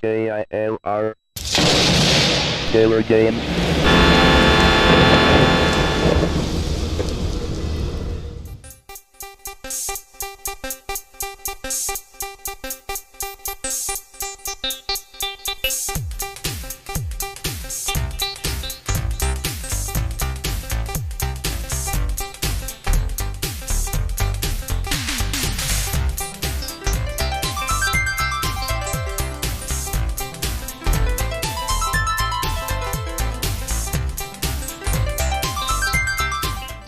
KILR Killer Games.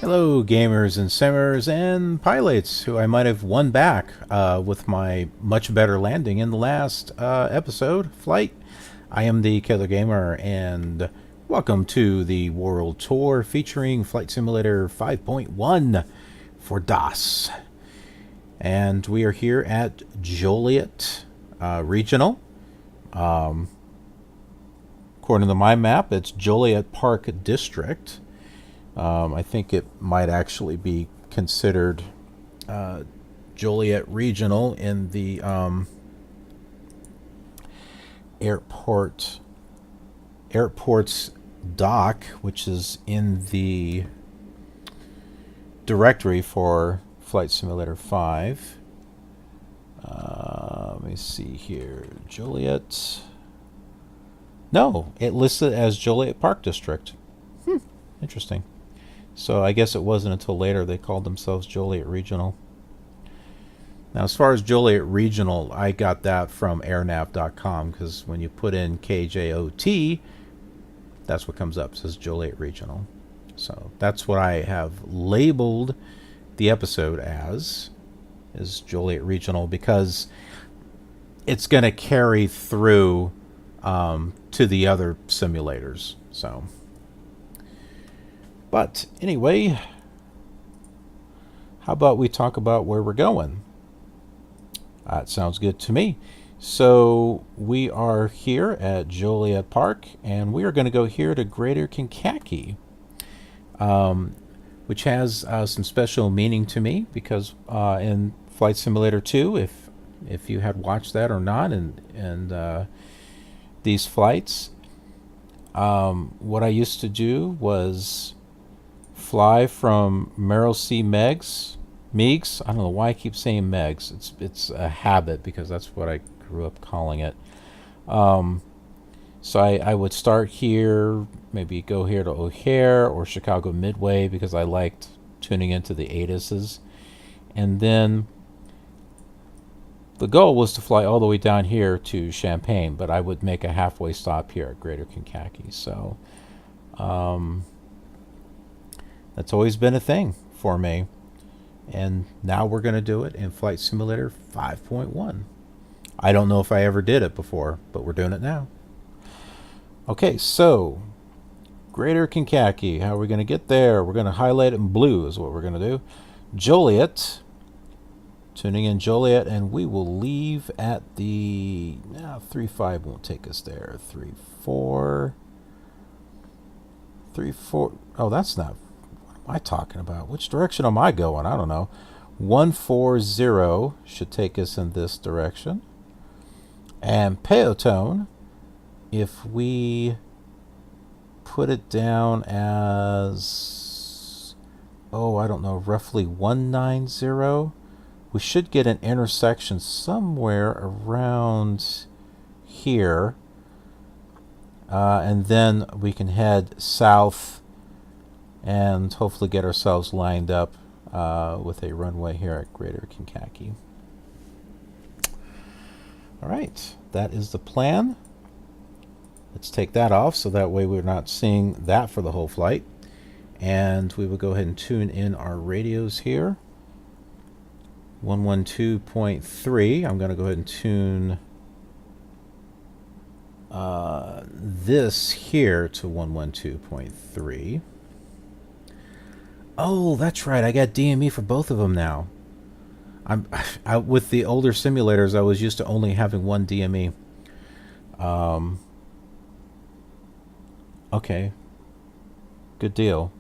Hello, gamers and simmers and pilots who I might have won back with my much better landing in the last episode, Flight. I am the Killer Gamer, and welcome to the World Tour featuring Flight Simulator 5.1 for DOS. And we are here at Joliet Regional. According to my map, it's Joliet Park District. I think it might actually be considered Joliet Regional in the airport's dock, which is in the directory for Flight Simulator 5. Let me see here. Joliet. No, it listed as Joliet Park District. Interesting. So I guess it wasn't until later they called themselves Joliet Regional. Now, as far as Joliet Regional, I got that from airnav.com, because when you put in KJOT, that's what comes up. It says Joliet Regional. So that's what I have labeled the episode as, is Joliet Regional, because it's going to carry through to the other simulators. So... But anyway, how about we talk about where we're going? That sounds good to me. So we are here at Joliet Park, and we are going to go here to Greater Kankakee, which has some special meaning to me, because in Flight Simulator 2, if you had watched that or not, and these flights, what I used to do was fly from Merrill C. Meigs. I don't know why I keep saying Meigs. It's a habit, because that's what I grew up calling it. So I would start here, maybe go here to O'Hare or Chicago Midway, because I liked tuning into the ATIS's. And then the goal was to fly all the way down here to Champaign, but I would make a halfway stop here at Greater Kankakee. So that's always been a thing for me. And now we're going to do it in Flight Simulator 5.1. I don't know if I ever did it before, but we're doing it now. Okay, so Greater Kankakee. How are we going to get there? We're going to highlight it in blue is what we're going to do. Joliet. Tuning in Joliet, and we will leave at the... 3-5 won't take us there. 3-4. 3-4. Oh, that's not... What am I talking about? Which direction am I going? I don't know. 140 should take us in this direction. And Peotone, if we put it down as, I don't know, roughly 190, we should get an intersection somewhere around here. And then we can head south and hopefully get ourselves lined up with a runway here at Greater Kankakee. All right, that is the plan. Let's take that off so that way we're not seeing that for the whole flight. And we will go ahead and tune in our radios here. 112.3. I'm going to go ahead and tune this here to 112.3. Oh, that's right. I got DME for both of them now. With the older simulators, I was used to only having one DME. Okay. Good deal.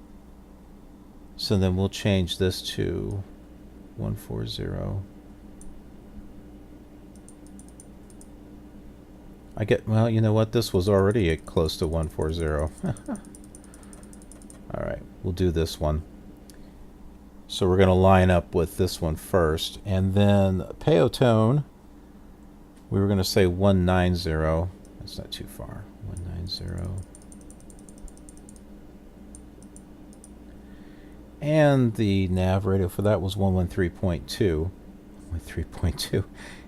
So then we'll change this to 140. Well, you know what? This was already at close to 140. All right, we'll do this one. So we're going to line up with this one first. And then Peotone, we were going to say 190. That's not too far. 190. And the nav radio for that was 113.2. 113.2.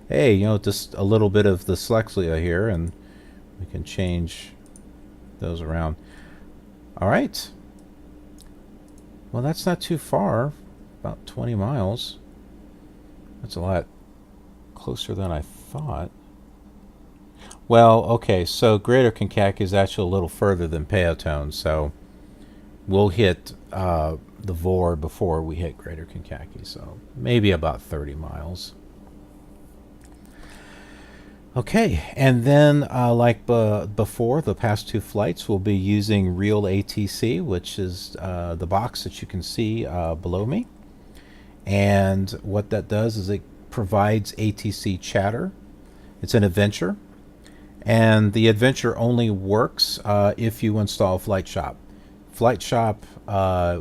Hey, you know, just a little bit of dyslexia here, and we can change those around. All right. Well, that's not too far. About 20 miles. That's a lot closer than I thought. Well, okay, so Greater Kankakee is actually a little further than Peotone, so we'll hit the Vor before we hit Greater Kankakee, so maybe about 30 miles. Okay, and then like before, the past two flights, we'll be using Real ATC, which is the box that you can see below me. And what that does is it provides ATC chatter. It's an adventure. And the adventure only works if you install FlightShop. FlightShop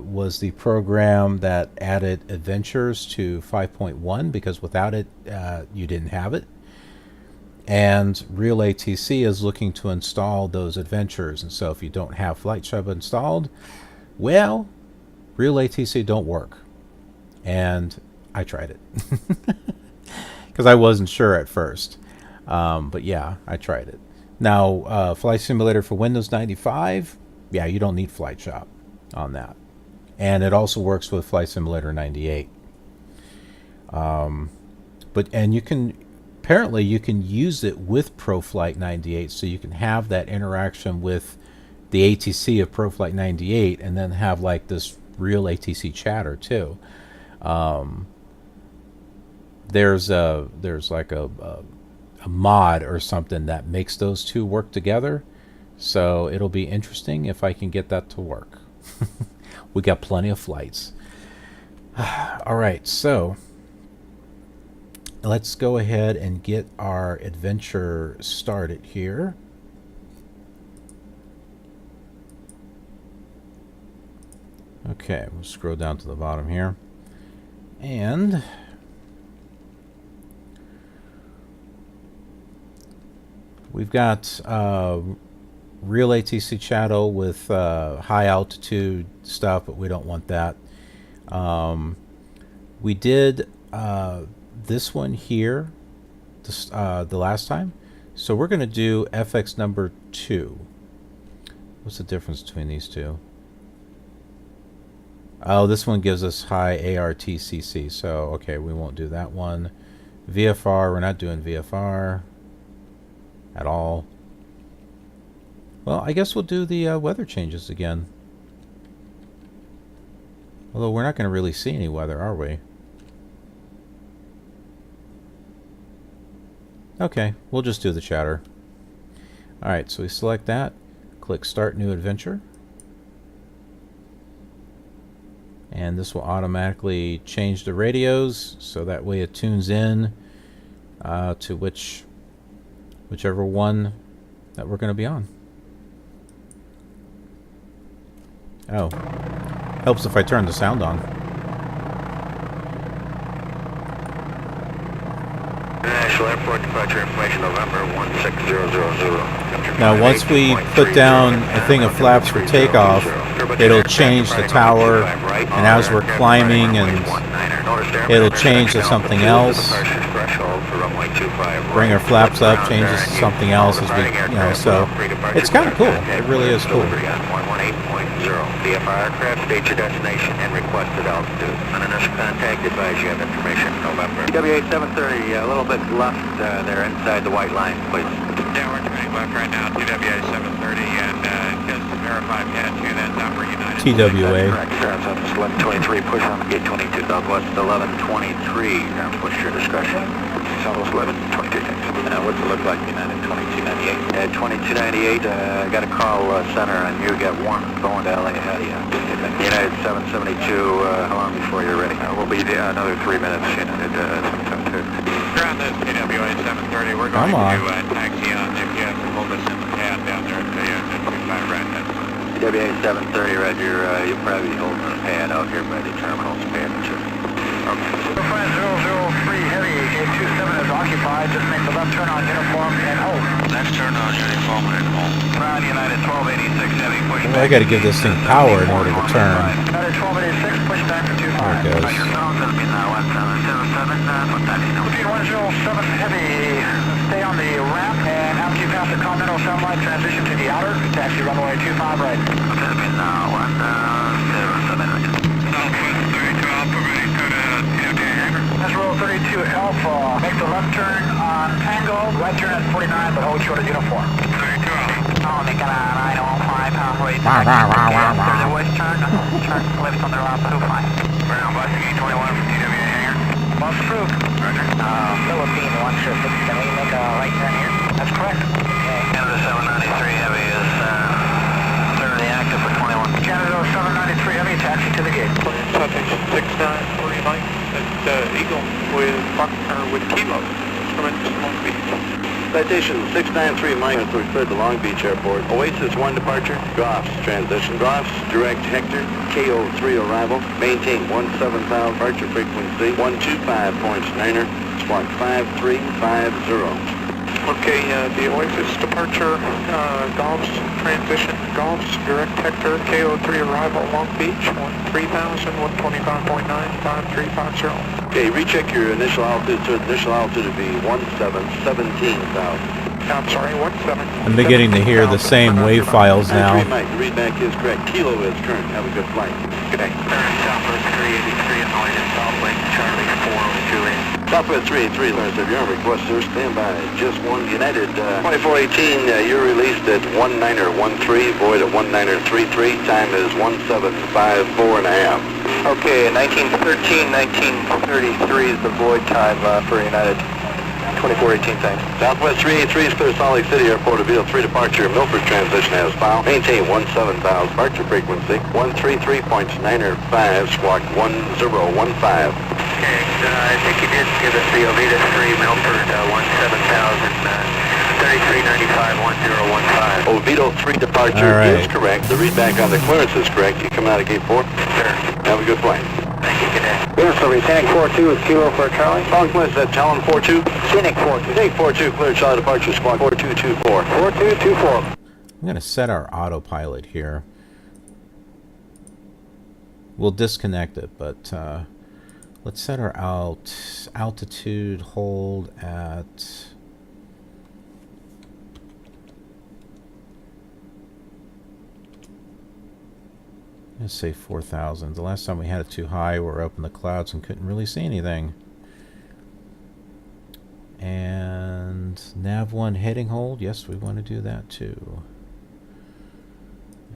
was the program that added adventures to 5.1 because without it, you didn't have it. And Real ATC is looking to install those adventures. And so if you don't have FlightShop installed, well, Real ATC don't work. And I tried it because I wasn't sure at first. But yeah, I tried it. Now, Flight Simulator for Windows 95, yeah, you don't need FlightShop on that. And it also works with Flight Simulator 98. And you can, apparently you can use it with ProFlight 98, so you can have that interaction with the ATC of ProFlight 98 and then have like this Real ATC chatter too. There's like a mod or something that makes those two work together, so it'll be interesting if I can get that to work. We got plenty of flights. All right, so let's go ahead and get our adventure started here. Okay, we'll scroll down to the bottom here. And we've got Real ATC channel with high altitude stuff, but we don't want that. We did this one here the last time, so we're going to do FX number 2. What's the difference between these two? Oh, this one gives us high ARTCC, so okay, we won't do that one. VFR, we're not doing VFR at all. Well, I guess we'll do the weather changes again. Although we're not going to really see any weather, are we? Okay, we'll just do the chatter. Alright, so we select that, click Start New Adventure. And this will automatically change the radios, so that way it tunes in to whichever one that we're going to be on. Oh, helps if I turn the sound on. International Airport departure information November 16000. Now once we put down a thing of flaps for takeoff, it'll change the tower, and as we're climbing, and it'll change to something else. Bring our flaps up, changes to something else as we, you know, so it's kind of cool. It really is cool. VFR aircraft, state your destination and requested altitude. On initial contact, advise you have information November. TWA 730, a little bit left there inside the white line, please. Yeah, we're turning left right now, TWA 730, and just to verify PAD 2, that's Upper United. TWA. Correct, Southwest 1123, push on gate 22, Southwest 1123, what's your discretion? Southwest 1122, thanks. What's it look like, United 2298? At 2298, I got a call center, and you got one going to LA ahead of you. United 772, how long before you're ready? We'll be there another 3 minutes, United 772. Ground this TWA 730, we're going to taxi on if you have TWA 730, roger. You'll probably be holding a pad out here by the terminal's pad. Okay. 003 Heavy, gate 27 is occupied. Just make the left turn on uniform and hold. Left turn on uniform and hold. Ground United 1286 Heavy, push Well, I got to give this thing power in order to turn. United 1286, push back for 25. There it goes. Your phone's going to be now 1777, what time do you know? 107 Heavy, stay on the ramp, and after you pass the Continental satellite, transition to the outer, taxi runway 25 right. Okay, be now 107. Southwest 32 Alpha, ready to TWA hangar. That's roll 32 Alpha, make the left turn on Tango, right turn at 49, but hold short of uniform. 32 Alpha. Oh, making a 905, halfway. There's a west turn left on the ramp, 25. Ground, bus gate 21 from TWA hangar. Bus approved. Roger. Philippine 106, can we make a right turn here? That's correct. Okay. Canada 793 Heavy is thoroughly active for 21. Canada 793 Heavy, taxi to the gate. Citation 6939 at Eagle with Kilo. Tremendous Long Beach. Citation 693 Mike has cleared the Long Beach Airport. Oasis 1 departure. Goffs transition. Goffs direct Hector. KO3 arrival. Maintain 17,000 departure frequency. 125.9er. Squawk 5350. Okay, the Oasis departure, Golf's transition, Golf's direct Hector, KO3 arrival, Long Beach, 13,000, 125.9, 5350. Okay, recheck your initial altitude. So initial altitude would be 17,000. I'm sorry, 17. I'm beginning to hear the same wave files now. Mike, the readback is correct. Kilo is current. Have a good flight. Good day. Southwest 383 and noise in Southwest Charlie 402. Southwest 383, Lawrence, if you're on request, sir, stand by. Just one United 2418, you're released at 1913, void at 1933. Time is 1754 and a half. Okay, 1913, 1933 is the void time for United 2418, thanks. Southwest 383 is clear Salt Lake City Airport, Oviedo 3 departure, Milford transition as filed. Maintain 17,000 departure frequency, 133.95, squawk 1015. Okay, I think you did give us the Oviedo 3, Milford 17,000, 3395, 1015. Oviedo 3 departure is correct. The readback on the clearance is correct. You come out of gate 4? Sure. Have a good flight. Thank you, good day. Yes, so Scenic 42 is Kilo for Charlie. Calling clearance, is that Talon 42? Scenic 42. Scenic 42, clear Charlie departure, squawk 4224. 4224. I'm going to set our autopilot here. We'll disconnect it, but let's set our altitude hold at... Let's say 4,000. The last time we had it too high, we were up in the clouds and couldn't really see anything. And nav1 heading hold. Yes, we want to do that too.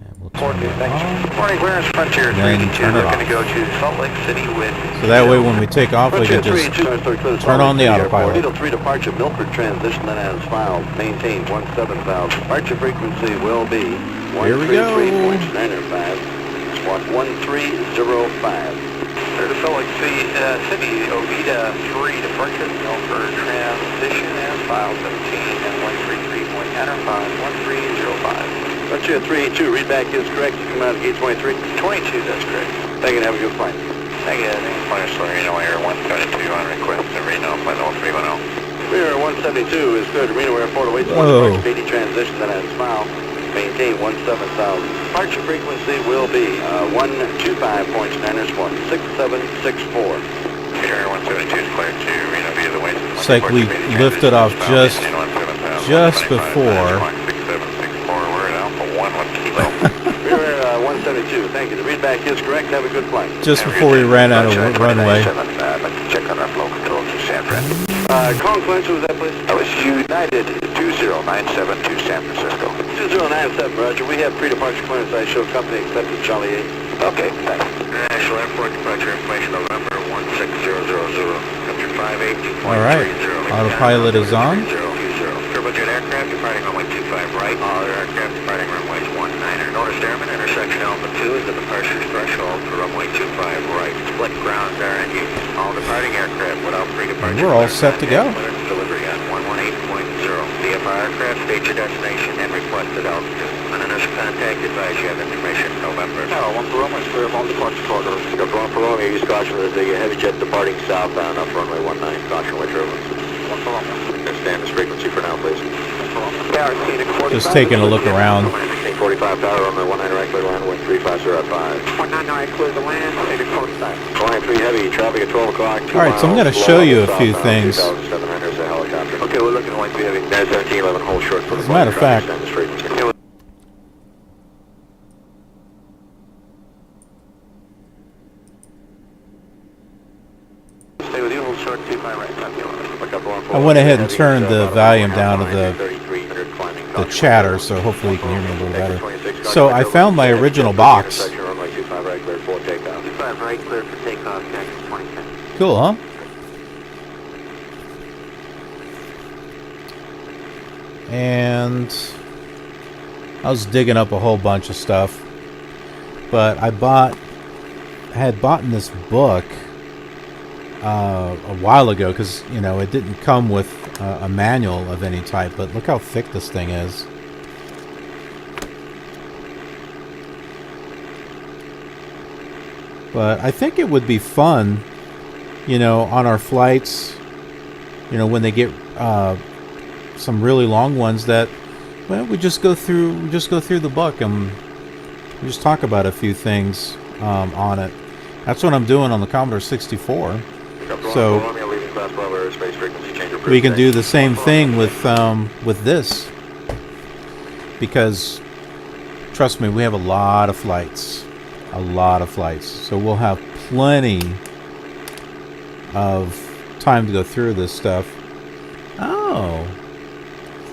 And we'll turn it on. Morning, clearance Frontier 382. We're going to go to Salt Lake City with... So that way when we take off, we can just turn on the autopilot. Oviedo 3 departure, Milford transition that has filed. Maintain 17,000. Departure frequency will be 133.95. Squawk 1305. Clear to Salt Lake City, Oviedo 3 departure, Milford transition as filed 17 and 133.95, 1305. Frontier 382, readback is correct. You come out of gate 23. 22, that's correct. Thank you, have a good flight. Thank you, Flight Reno Air 172 on request to Reno, flight 0310. Reno 172 is clear to Reno Airport, awaits one departure, transition that has filed. Maintain 17,000. Departure frequency will be 125.9er, 16764. Peter 172 is cleared to Reno via the way. It's like we lifted off just before. 6764, we're at Alpha 1 with Kilo. We're 172, thank you. The readback is correct, have a good flight. Just before we ran out of runway. I'd like to check on our flow control to San Fran. Calling clearance, who was that, please? That was United 2097 to San Francisco. 2097, Roger. We have pre-departure clearance. I show company accepted Charlie 8. Okay, thanks. International Airport departure information November 16000. Country 58. All right. Autopilot is on. Turbojet aircraft departing runway 25 right. All other aircraft departing runways 19er. Notice airman, intersection Alpha 2 is the departure threshold for runway 25 right. Split grounds are in use. All departing aircraft without pre-departure. We're all set to go. Delivery on 118.0. VFR aircraft, state your destination and requested altitude. On an First contact advise you have information November. No, 1 Paloma is clear of all departure corridors. Go for 1 Paloma, use caution with the heavy jet departing southbound off runway 19, caution which over. 1 Paloma. Understand this frequency for now, please. 1 Paloma. Tower, scenic 45. Just taking a look around. 45 power runway 19 right clear land, wind 350 at 5. 19 right, clear the land, scenic 45. Flying 3 heavy, traffic at 12 o'clock. All right, so I'm going to show you a few things. 2,700 is a helicopter. Okay, we're looking at Wayne 3 heavy. That's 1711, hold short for the As a matter of fact, understand this frequency. Stay with you, hold short, 25 right, I went ahead and turned the volume down to the chatter, so hopefully you can hear me a little better. So I found my original box. Cool, huh? And I was digging up a whole bunch of stuff, but I had bought this book a while ago because, you know, it didn't come with a manual of any type, but look how thick this thing is. But I think it would be fun, you know, on our flights, you know, when they get some really long ones, that, well, we just go through the book and we just talk about a few things on it. That's what I'm doing on the Commodore 64. So we can do the same thing with this, because trust me, we have a lot of flights. So we'll have plenty of time to go through this stuff. Oh,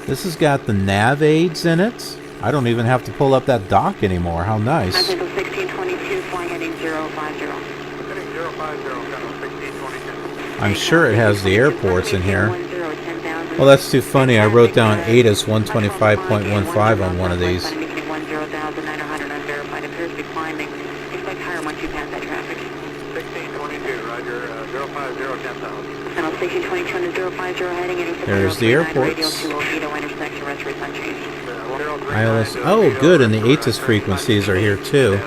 this has got the nav aids in it. I don't even have to pull up that dock anymore. How nice. 1622, flying heading 050. Heading 050, Channel 1622. I'm sure it has the airports in here. Well, that's too funny. I wrote down ATIS 125.15 on one of these. 10,900 unverified. Appears to be climbing. Expect higher once you pass that traffic. 1622, Roger, 050, 10,000. Channel 1622 and 050 heading into There's the airports. Radio 208 intersection, rest rates unchanged. ILS. Oh, good, and the ATIS frequencies are here too.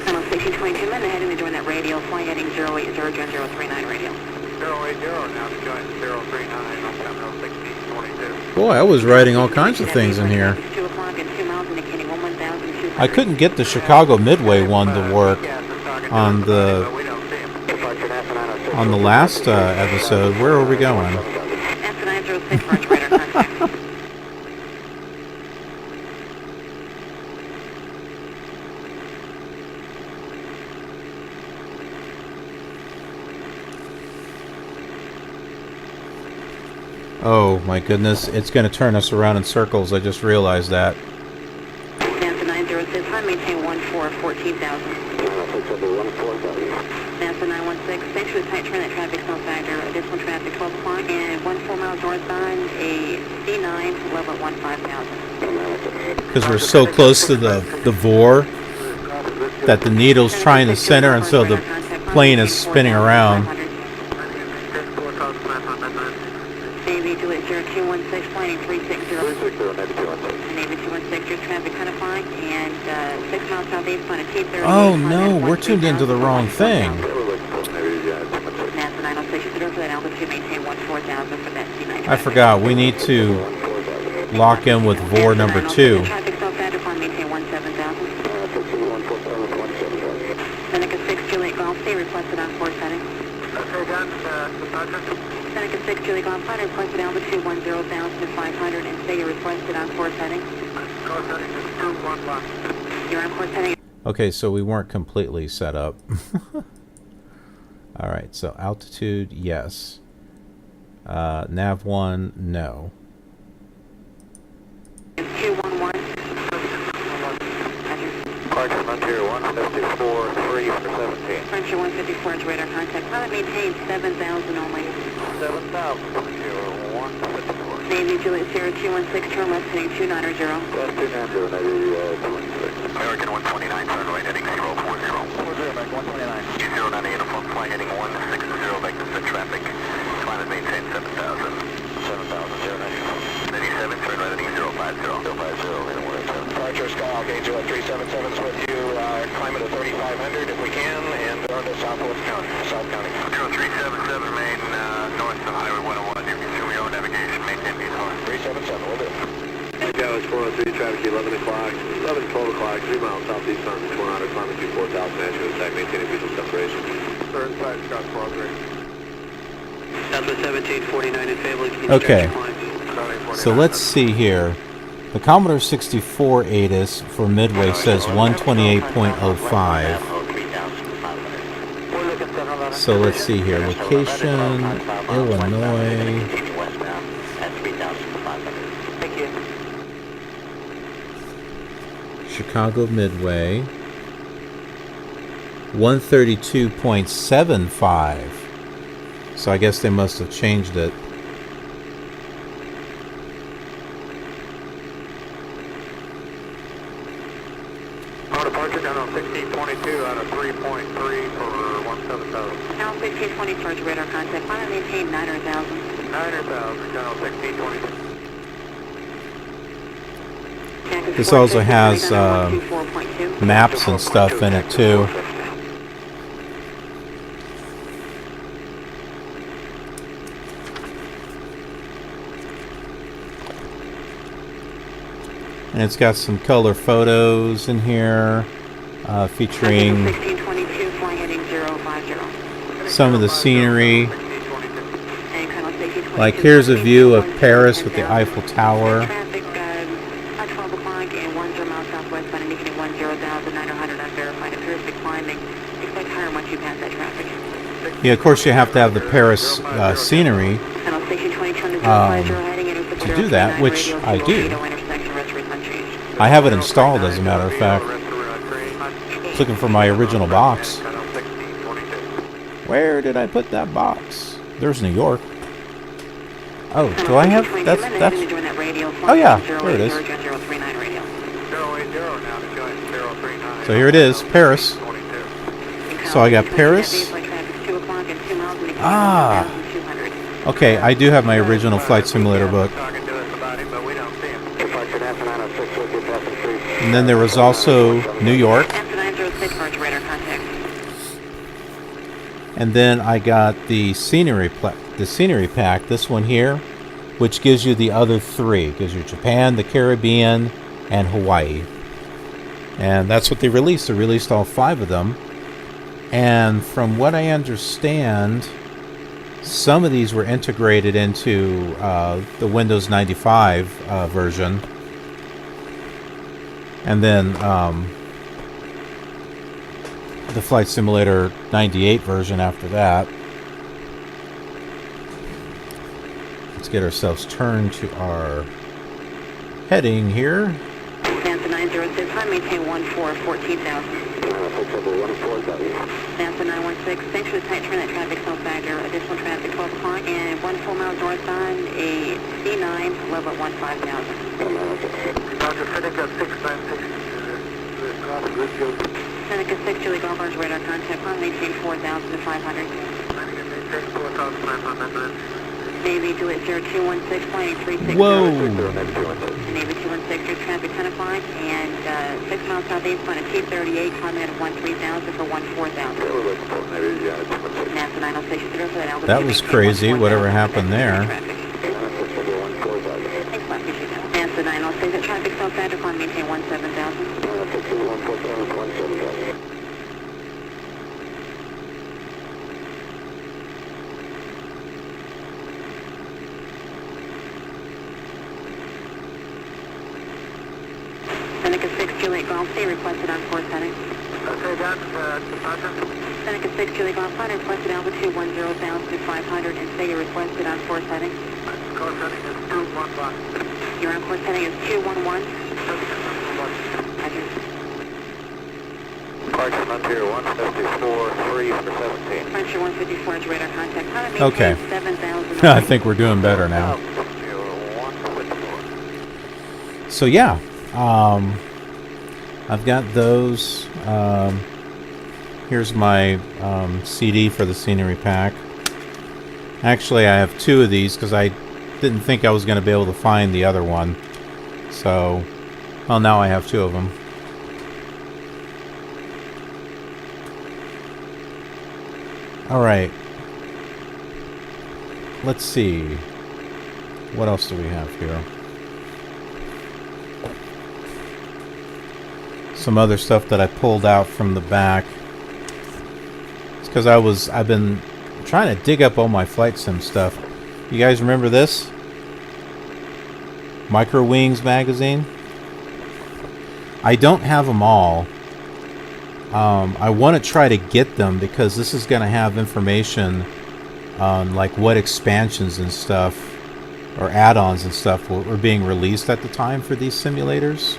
Channel 1622, men heading to join that radio. Flying heading 080, join 039 radio. 080, now to join 039 on Channel 1622. Boy, I was writing all kinds of things in here. It's 2 o'clock and 2 miles indicating 1,200. I couldn't get the Chicago Midway one to work on the last episode. Where are we going? After 906, March radar contact. Oh my goodness, it's going to turn us around in circles. I just realized that. NASA 906, high maintain 14,000. NASA 916, thanks for the tight turn, that traffic snow factor. Additional traffic 12 o'clock and 14 miles northbound, a C9 level at 15,000. Because we're so close to the VOR that the needle's trying to center, and so the plane is spinning around. Navy Juliet 0216, flying 360. Navy 216, your traffic kind of fine, and 6 miles southeast, flying a T-30. Oh no, we're tuned into the wrong thing. NASA 906, you for that altitude, maintain 14,000 for that C9. I forgot, we need to lock in with VOR number 2. Traffic self-factor, maintain 17,000. Seneca 6, Juliet Golf, stay requested on course heading. Seneca 6, Juliet Golf, flight requested altitude 10,500, and stay requested on course heading. Course heading is 211. You're on course heading. Okay, so we weren't completely set up. Alright, so altitude, yes. Nav 1, no. 211. Departure Frontier 154, 3 under 17. Frontier 154 is radar contact. Pilot maintains 7,000 only. 7,000, Frontier 154. Navy Juliet 0216, turn left heading 290. That's 290, Navy 26. American 129, turn right heading 040. 40, back 129. 209 uniform, flight heading 160, back to set traffic. Climate maintain 7,000. 7,000, 090. 97, turn right heading 050. Departure Skyhawk AJ 377's with you, climb it to 3,500 if we can, and on to Southwest County, South County. 377 remain north of Highway 101. You can assume your own navigation, maintain V4. 377, will do. Dallas 403, traffic 11 o'clock, 12 o'clock, 3 miles southeast on 400, climbing to 4,000, management attack, maintaining visual separation. Third side, Scott Progress. Southwest 1749 in Fable. Okay. So let's see here. The Commodore 64 ATIS for Midway says 128.05. So let's see here. Location, Illinois. Chicago Midway. 132.75. So I guess they must have changed it. Departure down on 1622 out of 3.3 for 17000. Now 1620 starts radar contact. Final maintain 900,000. 900,000 down on 1622. This also has maps and stuff in it too. And it's got some color photos in here featuring some of the scenery. Like here's a view of Paris with the Eiffel Tower. Yeah, of course you have to have the Paris scenery to do that, which I do. I have it installed, as a matter of fact. I was looking for my original box. Where did I put that box? There's New York. Oh, do I have... That's... Oh yeah, there it is. So here it is, Paris. So I got Paris. Ah! Okay, I do have my original Flight Simulator book. And then there was also New York. And then I got the scenery pack, this one here, which gives you the other three. It gives you Japan, the Caribbean, and Hawaii. And that's what they released. They released all 5 of them. And from what I understand, some of these were integrated into the Windows 95 version. And then the Flight Simulator 98 version after that. Let's get ourselves turned to our heading here. Stanza 906, high maintain 14,000. Stanza 916, thanks for the tight turn, that traffic cell factor, additional traffic 12 o'clock, and 1 full mile northbound, a C9, level at 15,000. Dr. Seneca 696, Seneca 6, Julie Golf Arms, radar contact, on maintain 4,500. Navy Juliet 0216, flight 836. Whoa! Navy 216, your traffic 10 o'clock, and 6 miles southeast, on a T38, climbing at 13,000 for 14,000. NASA 906, for that altitude. That was crazy, whatever happened there. NASA 906, the traffic cell factor, climb maintain 17,000. Seneca 6, Juliet Golf, stay requested on course heading. Okay, that's departure. Seneca 6, Juliet Golf, flight requested altitude 10,500 and stay requested on course heading. Course heading is 211. Your on course heading is 211. Roger. Departure Frontier 154, 3 for 17. Frontier 154 is radar contact. Okay. 7,000. I think we're doing better now. So yeah, I've got those. Here's my CD for the scenery pack. Actually, I have 2 of these because I didn't think I was going to be able to find the other one. So, well, now I have 2 of them. All right. Let's see. What else do we have here? Some other stuff that I pulled out from the back. It's because I've been trying to dig up all my flight sim stuff. You guys remember this? Micro Wings magazine. I don't have them all. I want to try to get them because this is going to have information on like what expansions and stuff or add-ons and stuff were being released at the time for these simulators.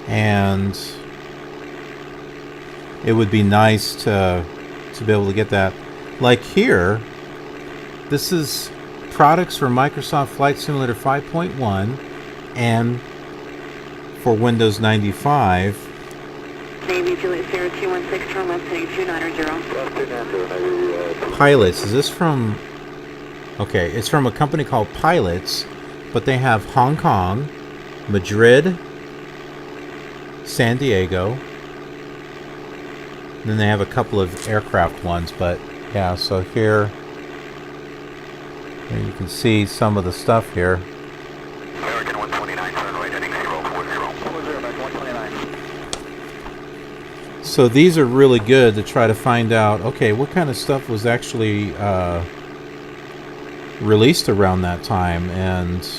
And it would be nice to be able to get that. Like here, this is products for Microsoft Flight Simulator 5.1 and for Windows 95. Navy Juliet Sierra 216, turn left heading 290. Pilots, is this from... Okay, it's from a company called Pilots, but they have Hong Kong, Madrid, San Diego, and then they have a couple of aircraft ones, but yeah, so here you can see some of the stuff here. American 129, turn right heading 040. 40 back 129. So these are really good to try to find out, okay, what kind of stuff was actually released around that time, and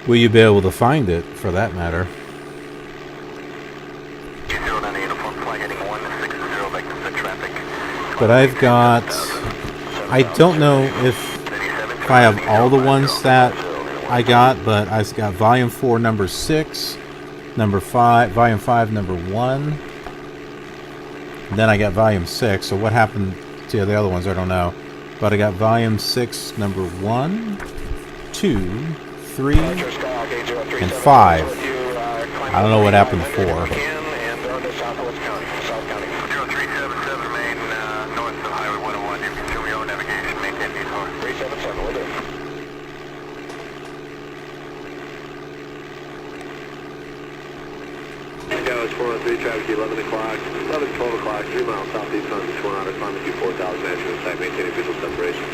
will you be able to find it, for that matter? 20 uniform flight heading 160 back to set traffic. But I've got, I don't know if I have all the ones that I got, but I've got Volume 4, Number 6, Number 5, Volume 5, Number 1. And then I got Volume 6, so what happened to the other ones, I don't know. But I got Volume 6, Number 1, 2, 3, and 5. I don't know what happened to 4. 0377 main north of Highway 101. You can assume your own navigation. Maintain V4. 377, will do. Echo is 403, traffic 11 o'clock, 11, 12 o'clock, 3 miles southeast on the 200, climbing to 4,000 meters to the site, maintaining visual separation.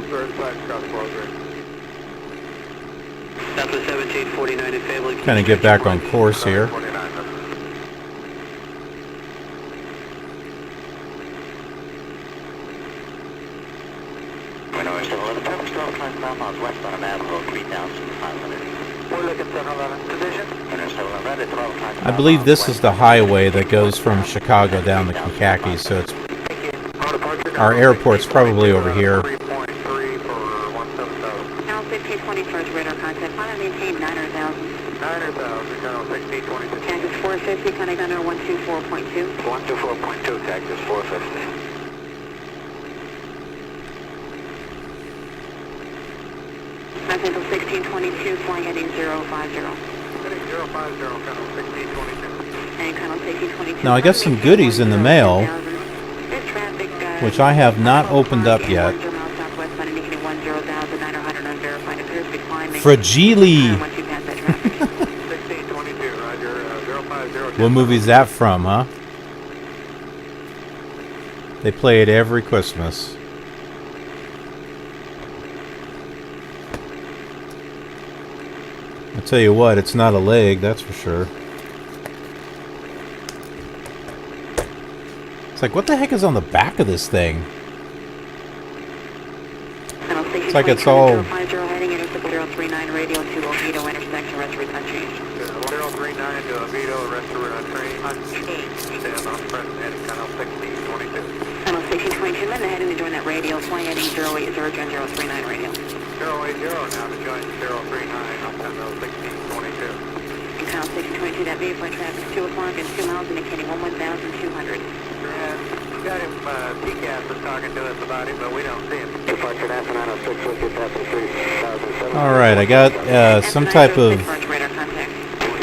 Third side, Scott Closure. Southwest 1749 in Fable. Kind of get back on course here. 49. Windows 11, traffic still climbing southbound westbound Navajo 3,500. We're looking 711 position. Windows 711 at 12 o'clock. I believe this is the highway that goes from Chicago down to Kankakee, so it's our airport's probably over here. 3.3 for 177. Channel 1621st radar contact. Final maintain 900,000. 900,000, Channel 1622. Cactus 450, contact under 124.2. 124.2, Cactus 450. Central 1622, flying heading 050. Heading 050, Channel 1622. And Channel 1622. Now I got some goodies in the mail, There's traffic, which I have not opened up yet. 10 miles southwestbound indicating 10,900 unverified. Appears to be climbing. Fragile. Once you pass that traffic. 1622, Roger, 050. What movie's that from, huh? They play it every Christmas. I'll tell you what, it's not a leg, that's for sure. It's like, what the heck is on the back of this thing? It's like it's all- 050 heading intercept 039 radio to Oviedo intersection, rest of return change. 039 to Oviedo, rest of route train. Stand on present heading, Channel 1622. Channel 1622, then heading to join that radio, flying heading 080 join 039 radio. 080 now to join 039 on Channel 1622. And Channel 1622, that vehicle traffic 2 o'clock and 2 miles indicating 1,200. Got him, TCAS was talking to us about him, but we don't see him. Departure NASA 906, look at passing 3,007. Alright, I got some type of Radar contact.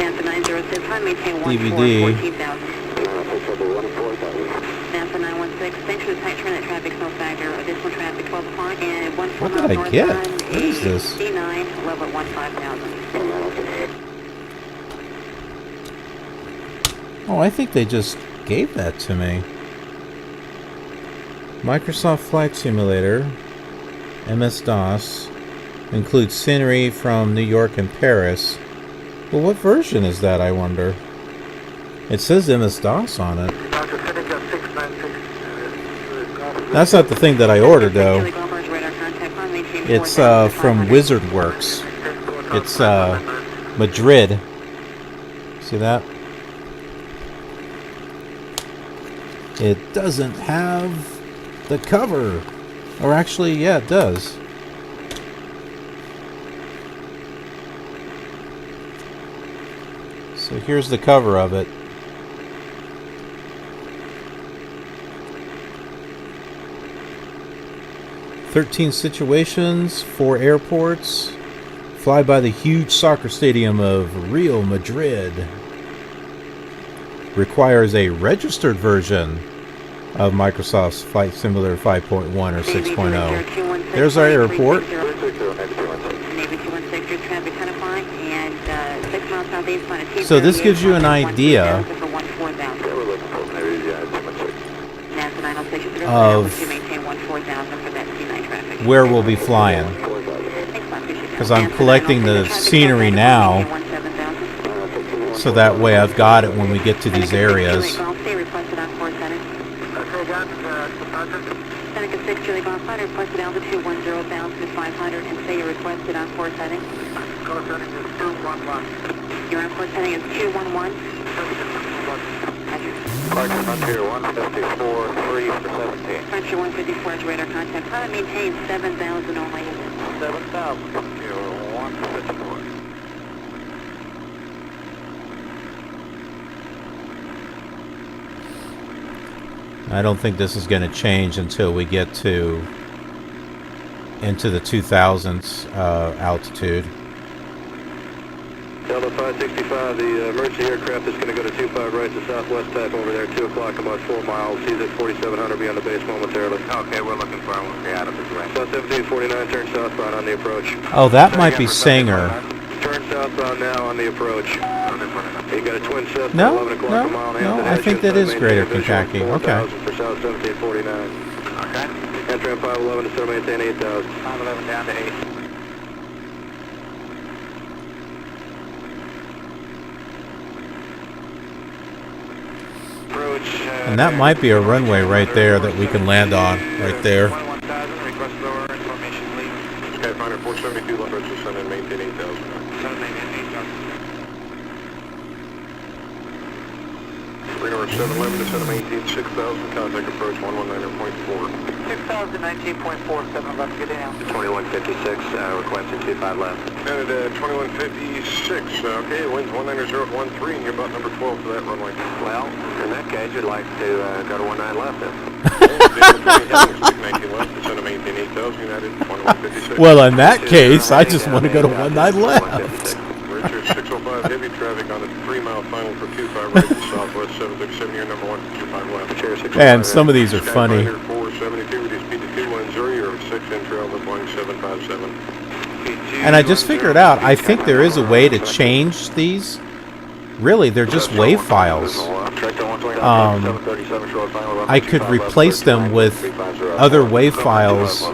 NASA 906, high maintain DVD. 14,000. NASA 916, 216. Thanks for the tight turn. That traffic no factor. Additional traffic 12 o'clock. And 14 What did miles I northbound get? What is this? D9, level at 15,000. Oh, I think they just gave that to me. Microsoft Flight Simulator, MS-DOS, includes scenery from New York and Paris. Well, what version is that, I wonder? It says MS-DOS on it. That's not the thing that I ordered, though. It's from WizardWorks. It's Madrid. See that? It doesn't have the cover. Or actually, yeah, it does. So here's the cover of it. "13 situations, 4 airports. Fly by the huge soccer stadium of Real Madrid. Requires a registered version of Microsoft's Flight Simulator 5.1 or 6.0. There's our airport. Navy 216, your traffic 10 o'clock, and 6 miles southeast on a T38. So this gives you an idea of of where we'll be flying. Because I'm collecting the scenery now, so that way I've got it when we get to these areas. Seneca 6, Julie Golf Fighter, requested altitude 10,500, and say your requested on course heading. Course heading is 211. Your on course heading is 211. Departure Frontier 154, 3 for 17. Frontier 154 is radar contact. Pilot maintains 7,000 only. 7,000, Frontier 154. I don't think this is going to change until we get to into the 2000s altitude. Delta 565, the emergency aircraft is going to go to 25 right to southwest type over there, 2 o'clock, about 4 miles. He's at 4,700, be on the base momentarily. Okay, we're looking for him. We'll be out of his way. South 1749, turn southbound on the approach. Oh, that might be Sanger. Turn southbound now on the approach. You got a twin set, No, 11 o'clock no, a mile and a no, half. I think that is Greater Kentucky. Okay. For South 1749. Okay. Entram 511 to still maintain 8,000. 511 down to 8. And that might be a runway right there that we can land on, right there. 21,000, request lower information, please. Skyfighter 472, left road descend and maintain 8,000. Maintain 8,000. Radar 711 to center maintain 6,000, contact approach 119.4. 6,019.4, 711, good day now. 2156, requesting 25 left. And at 2156, okay, winds 190.13, and you're about number 12 for that runway. Well, in that case, you'd like to go to 19 left then. 19 left, to center maintain 8,000, United 2156. Well, in that case, I just want to go to 19 left. Richard 605, heavy traffic on the 3-mile final for 25 right to southwest 767, your number 1, 25 left. And some of these are funny. 472, reduce speed to 210, you're 6 in trail with Boeing 757. And I just figured out, I think there is a way to change these. Really, they're just WAV files. I could replace them with other WAV files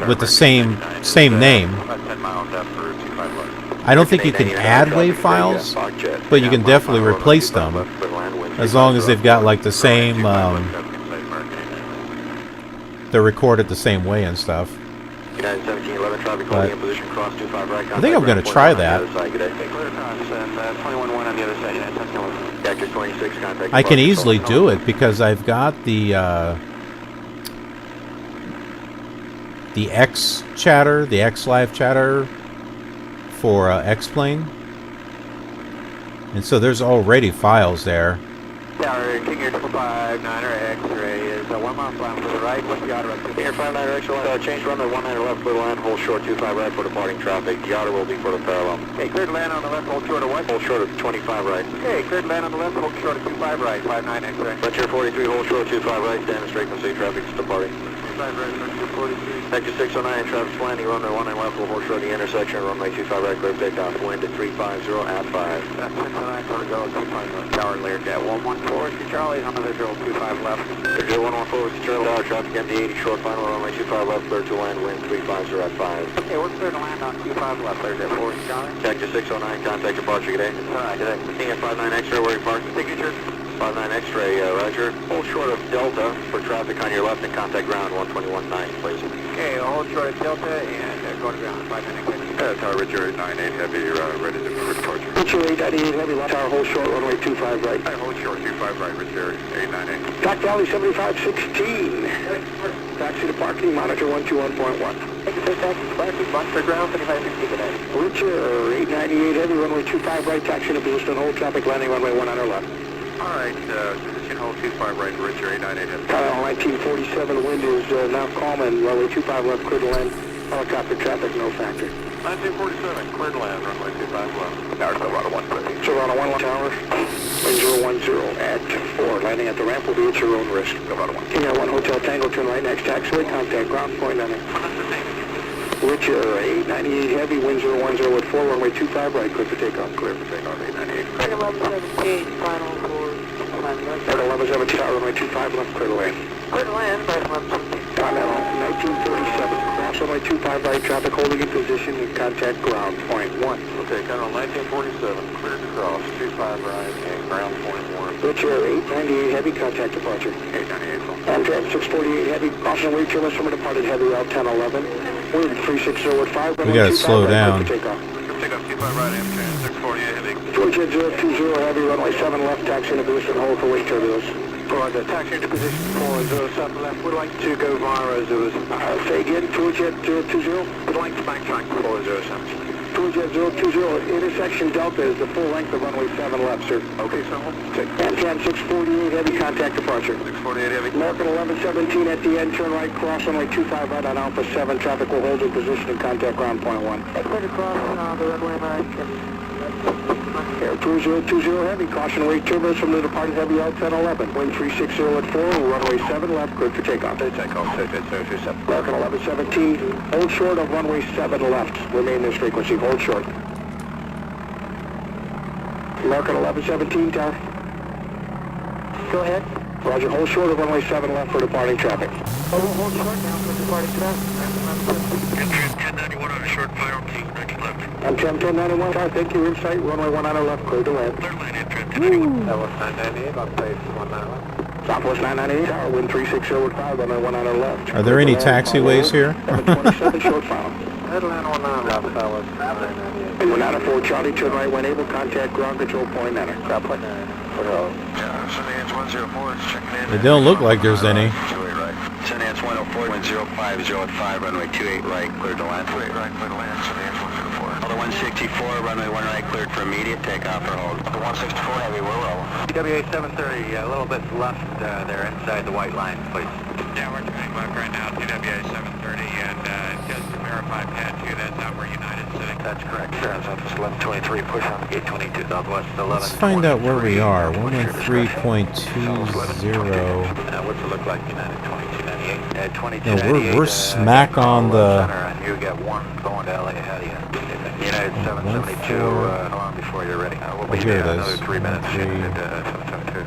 with the same name. I don't think you can add WAV files, but you can definitely replace them, as long as they've got like the same, they're recorded the same way and stuff. But I think I'm going to try that. I can easily do it because I've got the X chatter, the X Live chatter for X-Plane. And so there's already files there. Tower, King Air 559er X-ray is 1 5 miles, line to the right, what's the auto? Here, 59 extra, change runway 19 left, clear line, hold short 25 right for departing traffic. The auto will be for the parallel. Okay, cleared land on the left, hold short of what? Hold short of 25 right. Okay, cleared land on the left, hold short of 25 right, 59 extra. Frontier 43, hold short 25 right, stand in straight, see traffic is departing. 25 right, Frontier 43. Vector 609, traffic's landing, runway 19 left, will hold short of the intersection, runway 25 right, clear takeoff, wind at 350 at 5. That's 609, go to go, 25 left. Tower Learjet 114, to Charlie, on the visual 25 left. Learjet 114, to Charlie, tower traffic MD-80, short final, runway 25 left, clear to land, wind 350 at 5. Okay, we're clear to land on 25 left, Learjet 4, Charlie. Vector 609, contact departure, good day. Alright, good day. Looking at 59 X-ray, where you parked. Signature. 59 X-ray, Roger. Hold short of Delta for traffic on your left and contact ground 121.9, please. Okay, hold short of Delta and go to ground 59 X-ray. Tower Richard 98 Heavy, ready to move departure. Richard 898 Heavy, left tower, hold short, runway 25 right. Hold short, 25 right, Richard 898. Dock Valley 7516. Taxi to parking, monitor 121.1. Thank you for taxi to parking, monitor ground 7560 today. Richard 898 Heavy, runway 25 right, taxi to Bluestone, hold traffic, landing runway 19 left. Alright, position hold 25 right, Richard 898 Heavy. Kyle 1947, wind is now calm and runway 25 left, clear to land. Helicopter traffic, no factor. 1947, clear to land, runway 25 left. Tower Silverado 130. Silverado 1 tower, wind 010 at 4. Landing at the ramp will be at your own risk. Silverado 1. King Air 1 Hotel Tango, turn right next taxiway, contact ground point on it. Richard 898 Heavy, wind 010 at 4, runway 25 right, clear for takeoff. Clear for takeoff, 898. Clear 1117, final for 1117, tower, runway 25 left, clear to land. Clear to land, 1117. Continental 1947, cross runway 25 right, traffic holding in position and contact ground point 1. Okay, Continental 1947, clear to cross, 25 right and ground point 1. Richard 898 Heavy, contact departure. 898. Amtrak 648 Heavy, crossing wave turbulence from a departed Heavy Route 1011. Wind 360 at 5. We gotta slow down. Takeoff 25 right, Amtrak 648 Heavy. Georgia 020 Heavy, runway 7 left, taxi to Bluestone, hold for wave turbulence. Roger, taxi into position 407 left, would like to go via 0. Say again, Georgia 020. Would like to backtrack 407. Georgia 020, intersection Delta is the full length of runway 7 left, sir. Okay, so Amtrak 648 Heavy, contact departure. 648 Heavy. American 1117 at the end, turn right, cross runway 25 right on Alpha 7, traffic will hold in position and contact ground point 1. Clear to cross the runway right. Air 2020 Heavy, caution wave turbulence from the departed Heavy L1011. Wind 360 at 4, runway 7 left, good for takeoff. Takeoff, 027. American 1117, hold short of runway 7 left. Remain this frequency, hold short. American 1117, tower. Go ahead. Roger, hold short of runway 7 left for departing traffic. Hold short now for departing traffic. 1091 on a short final T, next left. I'm 1091, tower, thank you, insight, runway 19 left, clear to land. Clear land, Amtrak 1091. That was 998, on base 19 left. Southwest 998, tower, wind 360 at 5, runway 19 left. Are there any taxiways here? 727, short final. Headland 19 left, Southwest 998. Wind 94, Charlie, turn right when able, contact ground control point 9. Ground point 9. Yeah, Sundance 104, it's checking in. It don't look like there's any. Sundance 104, wind 050 at 5, runway 28 right, cleared to land. 28 right, cleared to land, Sundance 104. Other 164, runway 1 right, cleared for immediate takeoff or hold. The 164 Heavy, we're low. TWA 730, a little bit left there inside the white line, please. Yeah, we're turning left right now, TWA 730, and just to verify pad 2, that's Upper United City. That's correct, sir. Southwest 1123, push on gate 22, Southwest 11. Let's find out where we are. 113.20. What's it look like, United 2298? 2298. No, we're smack on the... And you get one going to LA ahead of you. United 772, how long before you're ready? We'll be there another 3 minutes. 772.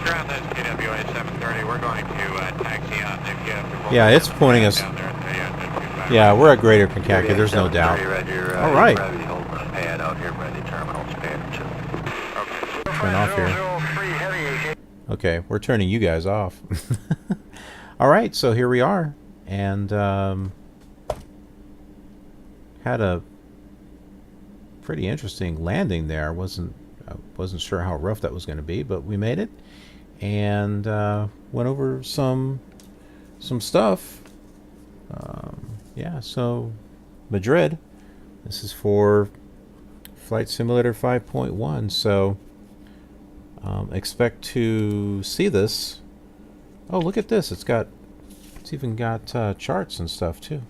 Ground this TWA 730, we're going to taxi on if you have to... Yeah, it's pointing us... Yeah, we're at Greater Kankakee, there's no doubt. All right. Turn off here. Okay, we're turning you guys off. All right, so here we are, and had a pretty interesting landing there. I wasn't sure how rough that was going to be, but we made it, and went over some stuff. Yeah, so Madrid. This is for Flight Simulator 5.1. So expect to see this Oh, look at this. It's even got charts and stuff too.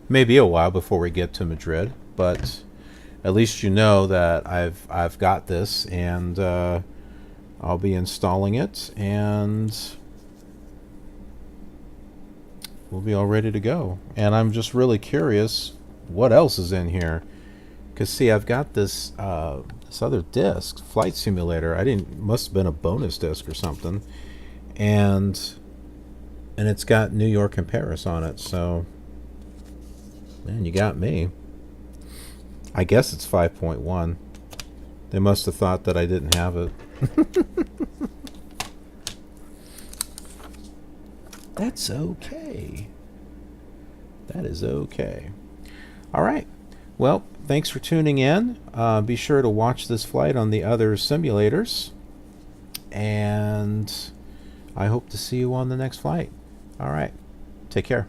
Maybe a while before we get to Madrid, but at least you know that I've got this, and I'll be installing it, and we'll be all ready to go. And I'm just really curious what else is in here, because see, I've got this this other disc, Flight Simulator. Must have been a bonus disc or something, and it's got New York and Paris on it. So, man, you got me. I guess it's 5.1. They must have thought that I didn't have it. That's okay. That is okay. All right. Well, thanks for tuning in. Be sure to watch this flight on the other simulators. And I hope to see you on the next flight. All right. Take care.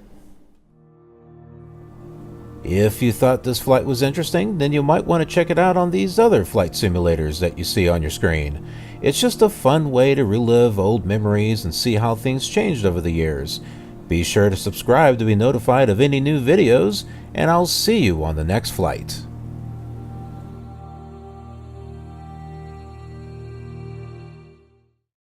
If you thought this flight was interesting, then you might want to check it out on these other flight simulators that you see on your screen. It's just a fun way to relive old memories and see how things changed over the years. Be sure to subscribe to be notified of any new videos, and I'll see you on the next flight.